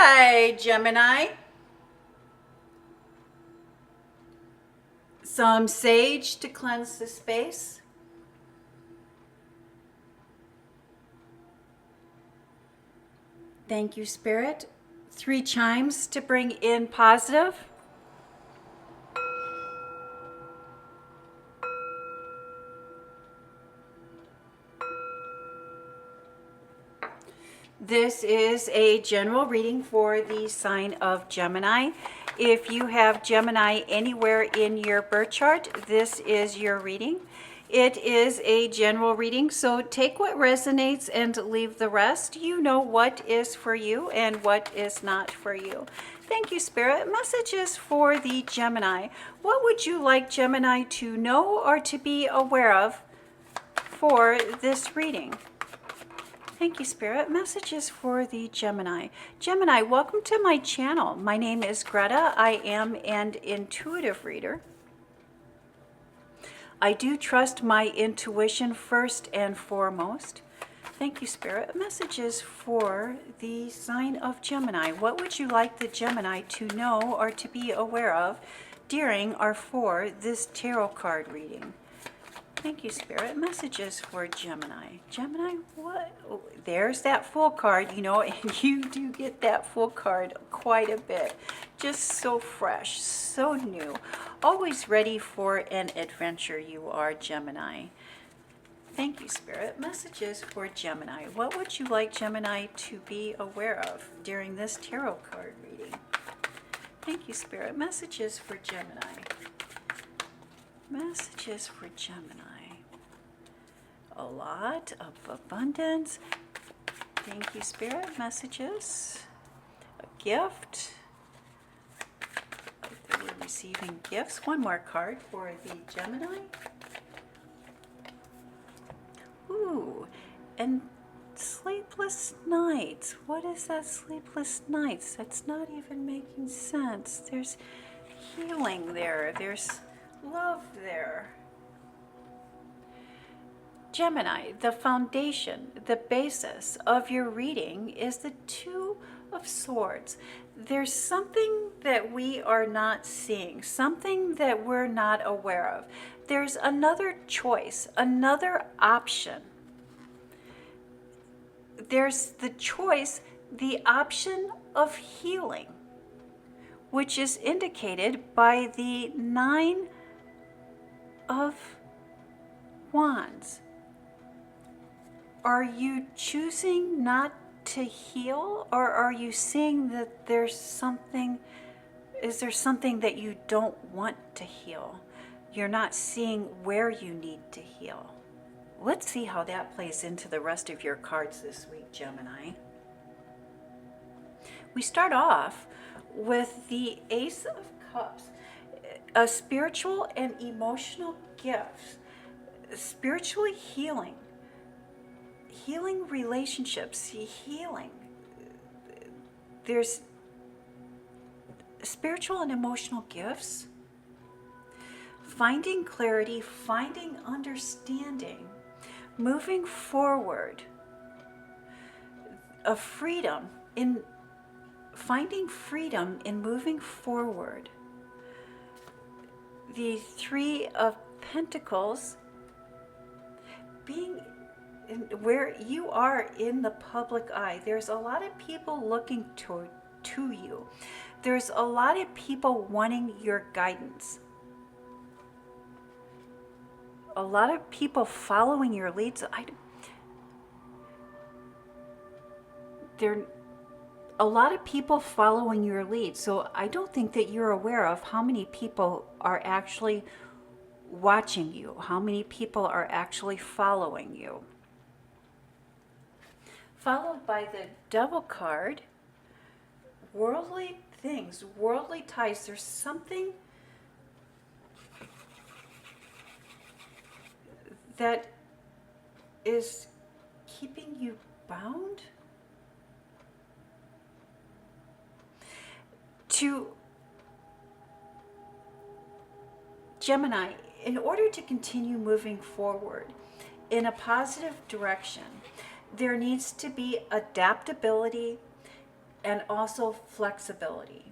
Hi, Gemini. Some sage to cleanse the space. Thank you, Spirit. 3 chimes to bring in positive. This is a general reading for the sign of Gemini. If you have Gemini anywhere in your birth chart, this is your reading. It is a general reading, so take what resonates and leave the rest. You know what is for you and what is not for you. Thank you, Spirit. Messages for the Gemini. What would you like Gemini to know or to be aware of for this reading? Thank you, Spirit. Messages for the Gemini. Gemini, welcome to my channel. My name is Greta. I am an intuitive reader. I do trust my intuition first and foremost. Thank you, Spirit. Messages for the sign of Gemini. What would you like the Gemini to know or to be aware of during or for this tarot card reading? Thank you, Spirit. Messages for Gemini. Gemini, what? Oh, there's that full card, you know, and you do get that full card quite a bit. Just so fresh, so new. Always ready for an adventure, you are, Gemini. Thank you, Spirit. Messages for Gemini. What would you like Gemini to be aware of during this tarot card reading? Thank you, Spirit. Messages for Gemini. Messages for Gemini. A lot of abundance. Thank you, Spirit. Messages. A gift. We're receiving gifts. One more card for the Gemini. Ooh, and sleepless nights. What is that, sleepless nights? That's not even making sense. There's healing there. There's love there. Gemini, the foundation, the basis of your reading is the Two of Swords. There's something that we are not seeing, something that we're not aware of. There's another choice, another option. There's the choice, the option of healing, which is indicated by the 9 of Wands. Are you choosing not to heal, or are you seeing that there's something, is there something that you don't want to heal? You're not seeing where you need to heal. Let's see how that plays into the rest of your cards this week, Gemini. We start off with the Ace of Cups, a spiritual and emotional gift, spiritually healing relationships, healing. There's spiritual and emotional gifts, finding clarity, finding understanding, moving forward, a freedom in finding freedom in moving forward. The 3 of Pentacles, being where you are in the public eye. There's a lot of people looking to you. There's a lot of people wanting your guidance. A lot of people following your leads. There a lot of people following your lead. So I don't think that you're aware of how many people are actually watching you, how many people are actually following you. Followed by the Devil card, worldly things, worldly ties. There's something that is keeping you bound to Gemini. In order to continue moving forward in a positive direction, there needs to be adaptability and also flexibility.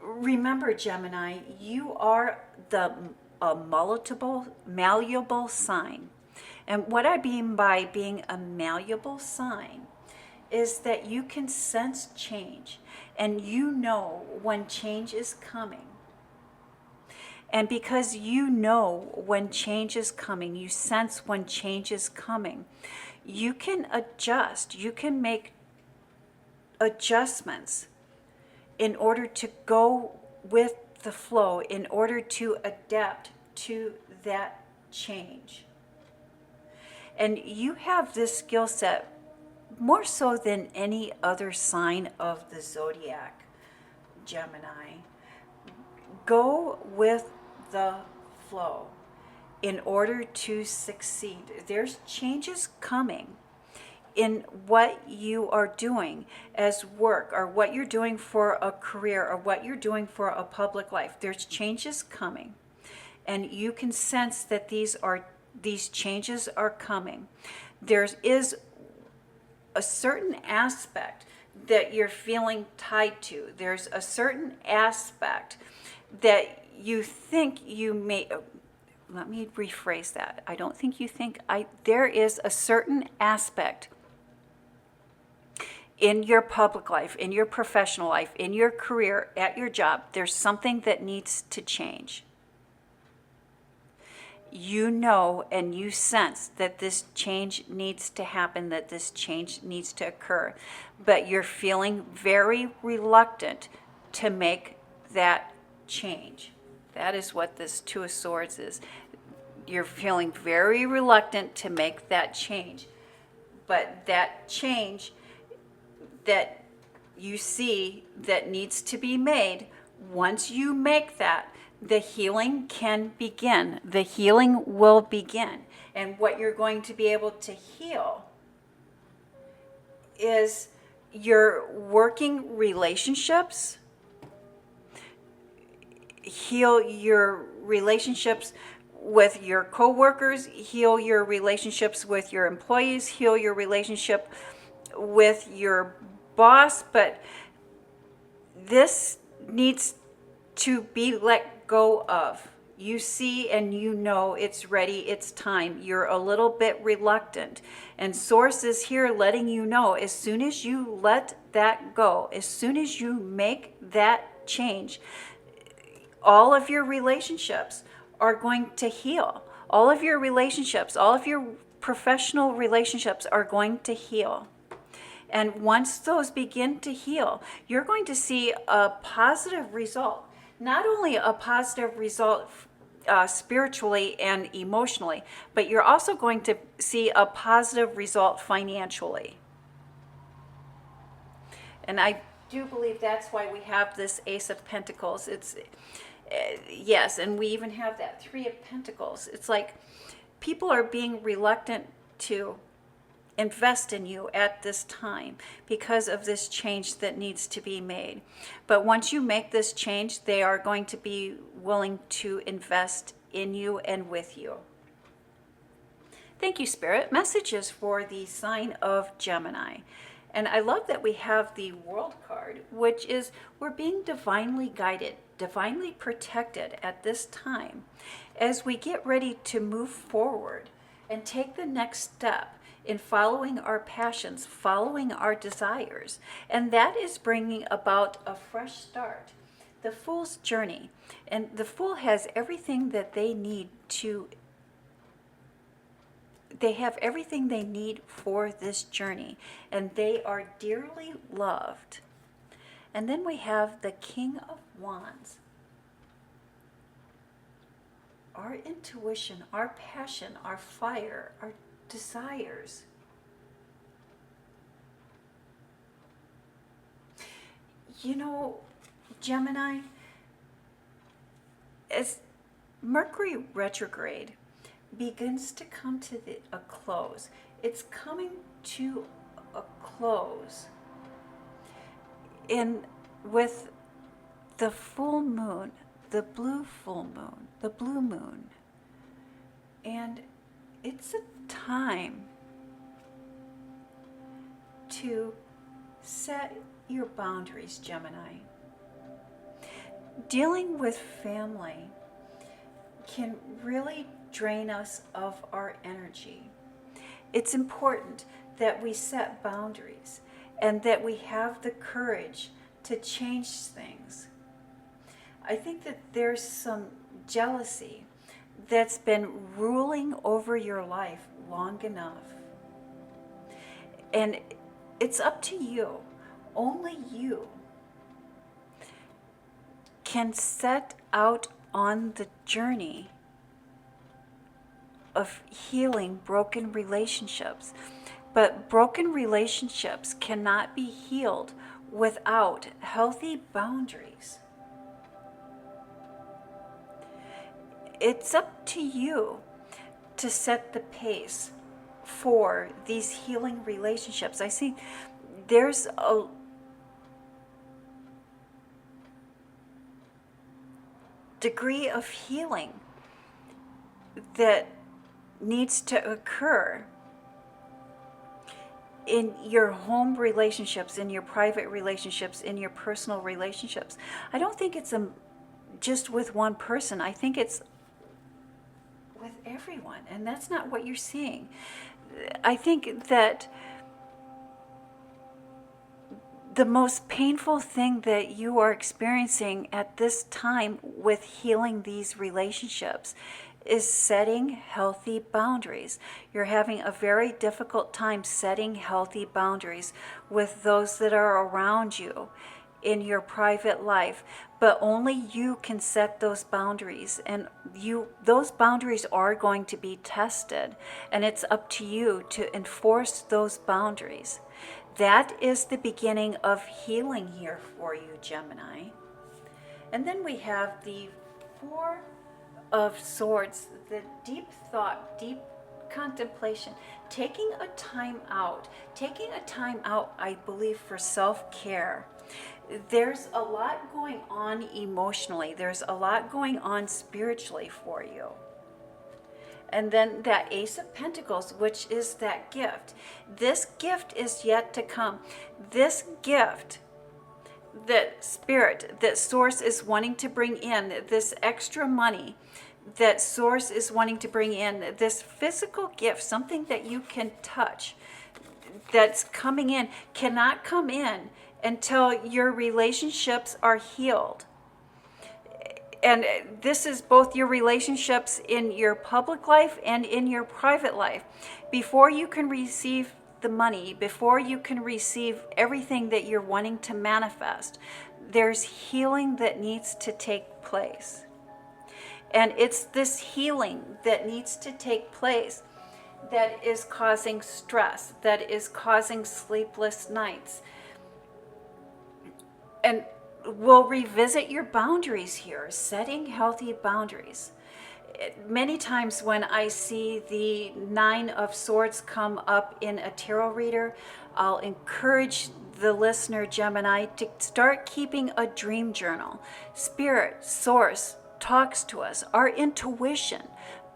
Remember, Gemini, you are the malleable sign. And what I mean by being a malleable sign is that you can sense change and you know when change is coming. And because you know when change is coming, you sense when change is coming, you can adjust, you can make adjustments in order to go with the flow, in order to adapt to that change. And you have this skill set more so than any other sign of the zodiac, Gemini. Go with the flow in order to succeed. There's changes coming in what you are doing as work, or what you're doing for a career, or what you're doing for a public life. There's changes coming, and you can sense that these changes are coming. There is a certain aspect that you're feeling tied to. There's a certain aspect that you think you may, let me rephrase that. I don't think you think, there is a certain aspect in your public life, in your professional life, in your career, at your job, there's something that needs to change. You know and you sense that this change needs to happen, that this change needs to occur, but you're feeling very reluctant to make that change. That is what this Two of Swords is. You're feeling very reluctant to make that change, but that change that you see that needs to be made, once you make that, the healing can begin. The healing will begin. And what you're going to be able to heal is your working relationships, heal your relationships with your coworkers, heal your relationships with your employees, heal your relationship with your boss, but this needs to be let go of. You see and you know it's ready, it's time. You're a little bit reluctant. And Source is here letting you know, as soon as you let that go, as soon as you make that change, all of your relationships are going to heal. All of your relationships, all of your professional relationships are going to heal. And once those begin to heal, you're going to see a positive result. Not only a positive result spiritually and emotionally, but you're also going to see a positive result financially. And I do believe that's why we have this Ace of Pentacles. It's yes, and we even have that Three of Pentacles. It's like people are being reluctant to invest in you at this time because of this change that needs to be made. But once you make this change, they are going to be willing to invest in you and with you. Thank you, Spirit. Messages for the sign of Gemini. And I love that we have the World card, which is we're being divinely guided, divinely protected at this time as we get ready to move forward and take the next step in following our passions, following our desires. And that is bringing about a fresh start. The Fool's journey. And the Fool has everything that they need to, they have everything they need for this journey. And they are dearly loved. And then we have the King of Wands. Our intuition, our passion, our fire, our desires. You know, Gemini, as Mercury retrograde begins to come to a close, it's coming to a close with the full moon, the blue full moon, the blue moon. And it's a time to set your boundaries, Gemini. Dealing with family can really drain us of our energy. It's important that we set boundaries and that we have the courage to change things. I think that there's some jealousy that's been ruling over your life long enough. And it's up to you. Only you can set out on the journey of healing broken relationships. But broken relationships cannot be healed without healthy boundaries. It's up to you to set the pace for these healing relationships. I see there's a degree of healing that needs to occur in your home relationships, in your private relationships, in your personal relationships. I don't think it's just with one person. I think it's with everyone, and that's not what you're seeing. I think that the most painful thing that you are experiencing at this time with healing these relationships is setting healthy boundaries. You're having a very difficult time setting healthy boundaries with those that are around you in your private life, but only you can set those boundaries, and those boundaries are going to be tested, and it's up to you to enforce those boundaries. That is the beginning of healing here for you, Gemini. And then we have the Four of Swords, the deep thought, deep contemplation, taking a time out, I believe, for self-care. There's a lot going on emotionally. There's a lot going on spiritually for you. And then that Ace of Pentacles, which is that gift. This gift is yet to come. This gift that Spirit, that Source is wanting to bring in, this extra money that Source is wanting to bring in, this physical gift, something that you can touch, that's coming in, cannot come in until your relationships are healed. And this is both your relationships in your public life and in your private life. Before you can receive the money, before you can receive everything that you're wanting to manifest, there's healing that needs to take place. And it's this healing that needs to take place that is causing stress, that is causing sleepless nights. And we'll revisit your boundaries here, setting healthy boundaries. Many times when I see the Nine of Swords come up in a tarot reader, I'll encourage the listener, Gemini, to start keeping a dream journal. Spirit, Source talks to us. Our intuition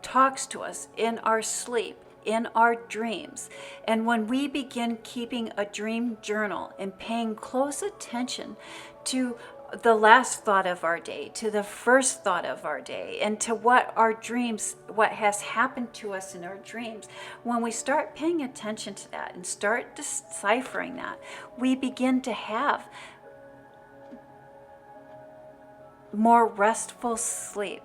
talks to us in our sleep, in our dreams. And when we begin keeping a dream journal and paying close attention to the last thought of our day, to the first thought of our day, and to what our dreams, what has happened to us in our dreams, when we start paying attention to that and start deciphering that, we begin to have more restful sleep,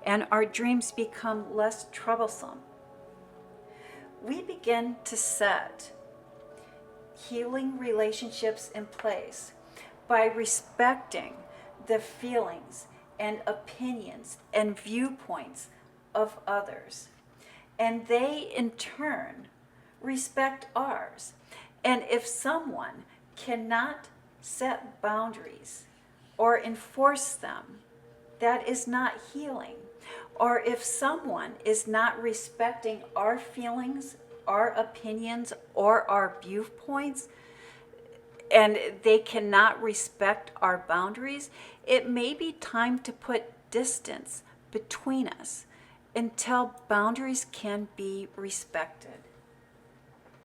and our dreams become less troublesome. We begin to set healing relationships in place by respecting the feelings and opinions and viewpoints of others. And they, in turn, respect ours. And if someone cannot set boundaries or enforce them, that is not healing. Or if someone is not respecting our feelings, our opinions, or our viewpoints, and they cannot respect our boundaries, it may be time to put distance between us until boundaries can be respected.